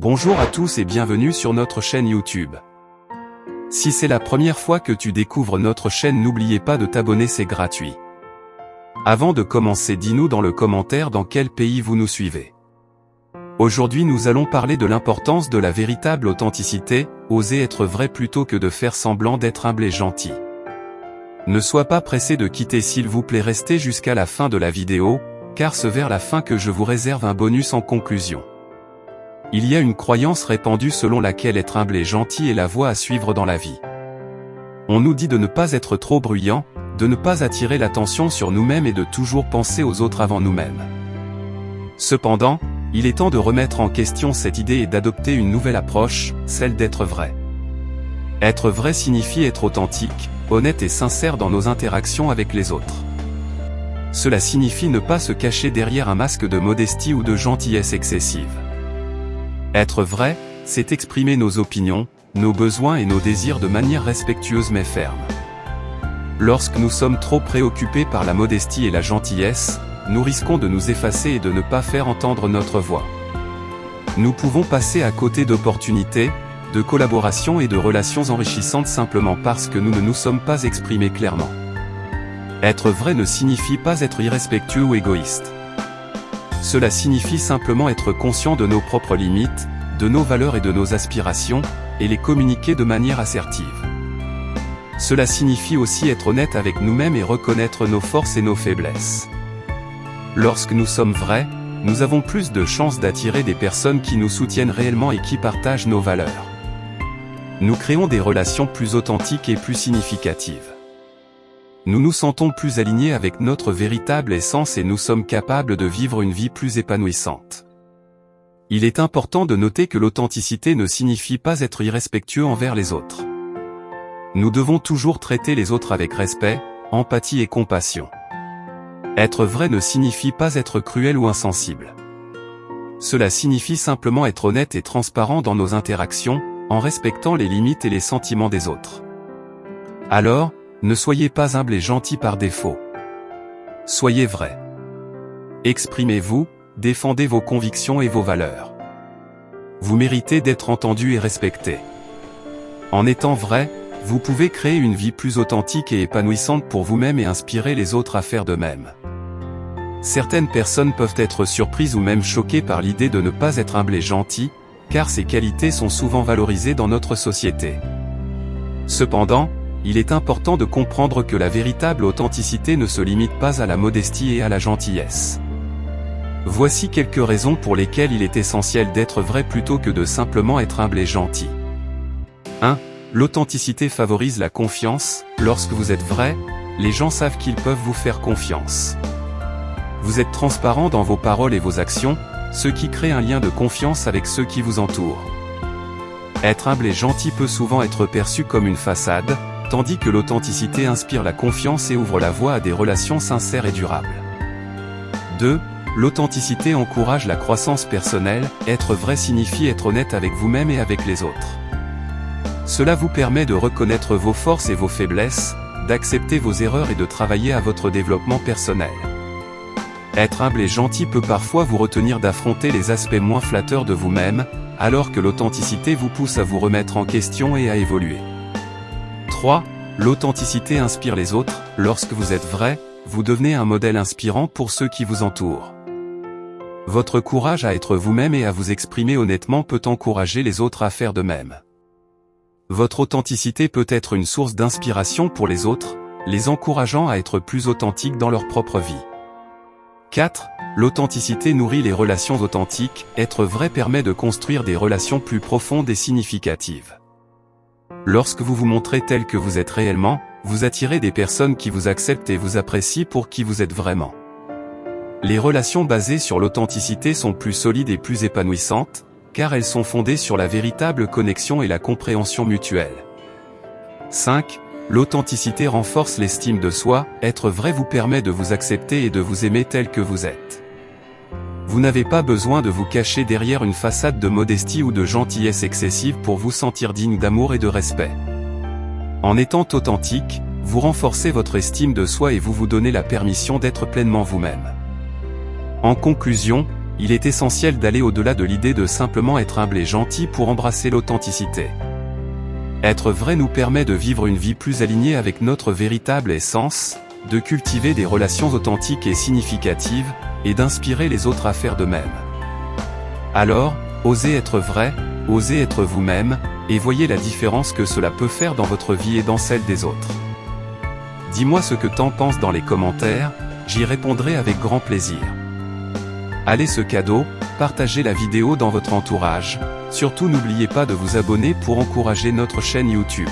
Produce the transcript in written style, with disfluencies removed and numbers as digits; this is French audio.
Bonjour à tous et bienvenue sur notre chaîne YouTube. Si c'est la première fois que tu découvres notre chaîne, n'oubliez pas de t'abonner, c'est gratuit. Avant de commencer, dis-nous dans le commentaire dans quel pays vous nous suivez. Aujourd'hui nous allons parler de l'importance de la véritable authenticité, oser être vrai plutôt que de faire semblant d'être humble et gentil. Ne sois pas pressé de quitter, s'il vous plaît, restez jusqu'à la fin de la vidéo, car c'est vers la fin que je vous réserve un bonus en conclusion. Il y a une croyance répandue selon laquelle être humble et gentil est la voie à suivre dans la vie. On nous dit de ne pas être trop bruyant, de ne pas attirer l'attention sur nous-mêmes et de toujours penser aux autres avant nous-mêmes. Cependant, il est temps de remettre en question cette idée et d'adopter une nouvelle approche, celle d'être vrai. Être vrai signifie être authentique, honnête et sincère dans nos interactions avec les autres. Cela signifie ne pas se cacher derrière un masque de modestie ou de gentillesse excessive. Être vrai, c'est exprimer nos opinions, nos besoins et nos désirs de manière respectueuse mais ferme. Lorsque nous sommes trop préoccupés par la modestie et la gentillesse, nous risquons de nous effacer et de ne pas faire entendre notre voix. Nous pouvons passer à côté d'opportunités, de collaborations et de relations enrichissantes simplement parce que nous ne nous sommes pas exprimés clairement. Être vrai ne signifie pas être irrespectueux ou égoïste. Cela signifie simplement être conscient de nos propres limites, de nos valeurs et de nos aspirations, et les communiquer de manière assertive. Cela signifie aussi être honnête avec nous-mêmes et reconnaître nos forces et nos faiblesses. Lorsque nous sommes vrais, nous avons plus de chances d'attirer des personnes qui nous soutiennent réellement et qui partagent nos valeurs. Nous créons des relations plus authentiques et plus significatives. Nous nous sentons plus alignés avec notre véritable essence et nous sommes capables de vivre une vie plus épanouissante. Il est important de noter que l'authenticité ne signifie pas être irrespectueux envers les autres. Nous devons toujours traiter les autres avec respect, empathie et compassion. Être vrai ne signifie pas être cruel ou insensible. Cela signifie simplement être honnête et transparent dans nos interactions, en respectant les limites et les sentiments des autres. Alors, ne soyez pas humble et gentil par défaut. Soyez vrai. Exprimez-vous, défendez vos convictions et vos valeurs. Vous méritez d'être entendu et respecté. En étant vrai, vous pouvez créer une vie plus authentique et épanouissante pour vous-même et inspirer les autres à faire de même. Certaines personnes peuvent être surprises ou même choquées par l'idée de ne pas être humble et gentil, car ces qualités sont souvent valorisées dans notre société. Cependant, il est important de comprendre que la véritable authenticité ne se limite pas à la modestie et à la gentillesse. Voici quelques raisons pour lesquelles il est essentiel d'être vrai plutôt que de simplement être humble et gentil. 1. L'authenticité favorise la confiance. Lorsque vous êtes vrai, les gens savent qu'ils peuvent vous faire confiance. Vous êtes transparent dans vos paroles et vos actions, ce qui crée un lien de confiance avec ceux qui vous entourent. Être humble et gentil peut souvent être perçu comme une façade, tandis que l'authenticité inspire la confiance et ouvre la voie à des relations sincères et durables. 2. L'authenticité encourage la croissance personnelle. Être vrai signifie être honnête avec vous-même et avec les autres. Cela vous permet de reconnaître vos forces et vos faiblesses, d'accepter vos erreurs et de travailler à votre développement personnel. Être humble et gentil peut parfois vous retenir d'affronter les aspects moins flatteurs de vous-même, alors que l'authenticité vous pousse à vous remettre en question et à évoluer. 3. L'authenticité inspire les autres. Lorsque vous êtes vrai, vous devenez un modèle inspirant pour ceux qui vous entourent. Votre courage à être vous-même et à vous exprimer honnêtement peut encourager les autres à faire de même. Votre authenticité peut être une source d'inspiration pour les autres, les encourageant à être plus authentiques dans leur propre vie. 4. L'authenticité nourrit les relations authentiques. Être vrai permet de construire des relations plus profondes et significatives. Lorsque vous vous montrez tel que vous êtes réellement, vous attirez des personnes qui vous acceptent et vous apprécient pour qui vous êtes vraiment. Les relations basées sur l'authenticité sont plus solides et plus épanouissantes, car elles sont fondées sur la véritable connexion et la compréhension mutuelle. 5. L'authenticité renforce l'estime de soi. Être vrai vous permet de vous accepter et de vous aimer tel que vous êtes. Vous n'avez pas besoin de vous cacher derrière une façade de modestie ou de gentillesse excessive pour vous sentir digne d'amour et de respect. En étant authentique, vous renforcez votre estime de soi et vous vous donnez la permission d'être pleinement vous-même. En conclusion, Il est essentiel d'aller au-delà de l'idée de simplement être humble et gentil pour embrasser l'authenticité. Être vrai nous permet de vivre une vie plus alignée avec notre véritable essence, de cultiver des relations authentiques et significatives, et d'inspirer les autres à faire de même. Alors, osez être vrai, osez être vous-même, et voyez la différence que cela peut faire dans votre vie et dans celle des autres. Dis-moi ce que t'en penses dans les commentaires, j'y répondrai avec grand plaisir. Allez ce cadeau, partagez la vidéo dans votre entourage, surtout n'oubliez pas de vous abonner pour encourager notre chaîne YouTube.